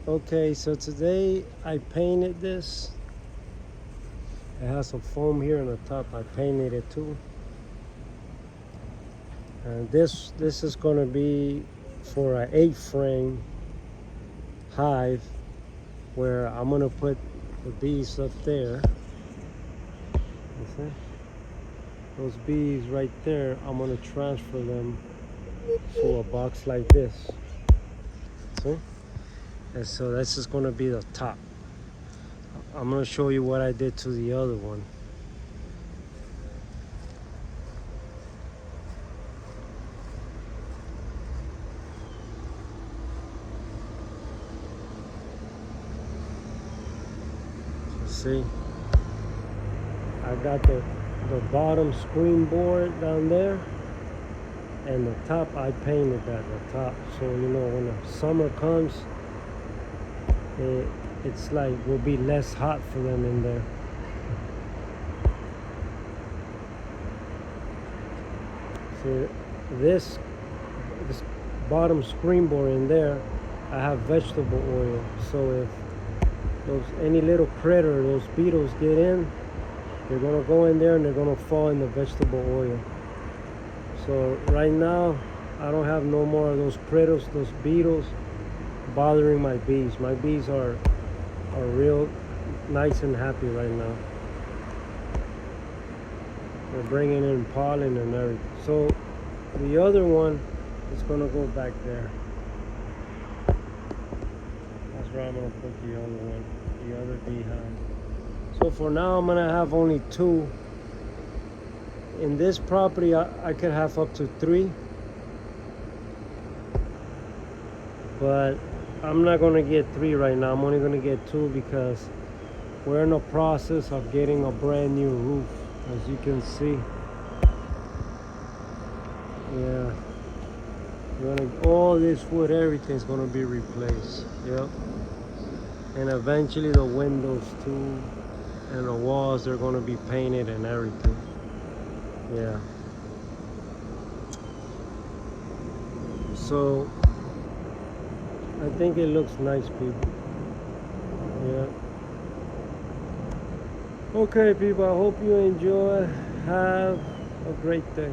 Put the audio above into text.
Okay, so today I painted this. It has some foam here on the top. I painted it too. And this is gonna be for an 8-frame hive where I'm gonna put the bees up there. You see? Those bees right there, I'm gonna transfer them to a box like this. See? And so this is gonna be the top. I'm gonna show you what I did to the other one. See, I got the bottom screen board down there, and the top I painted that the top, so you know when the summer comes, it's like will be less hot for them in there. See, this bottom screen board in there, I have vegetable oil, so if any little critter, those beetles get in, they're gonna go in there and they're gonna fall in the vegetable oil. So right now, I don't have no more of those critters, those beetles bothering my bees. My bees are real nice and happy right now. They're bringing in pollen and everything. So the other one is gonna go back there. That's where I'm gonna put the other one, the other beehive. So for now, I'm gonna have only 2. In this property, I could have up to 3. But I'm not gonna get 3 right now. I'm only gonna get 2 because we're in the process of getting a brand new roof, as you can see. Yeah. All this wood, everything's gonna be replaced. Yep. And eventually the windows too, and the walls, they're gonna be painted and everything. Yeah. So I think it looks nice, people. Yeah. Okay, people, I hope you enjoy. Have a great day.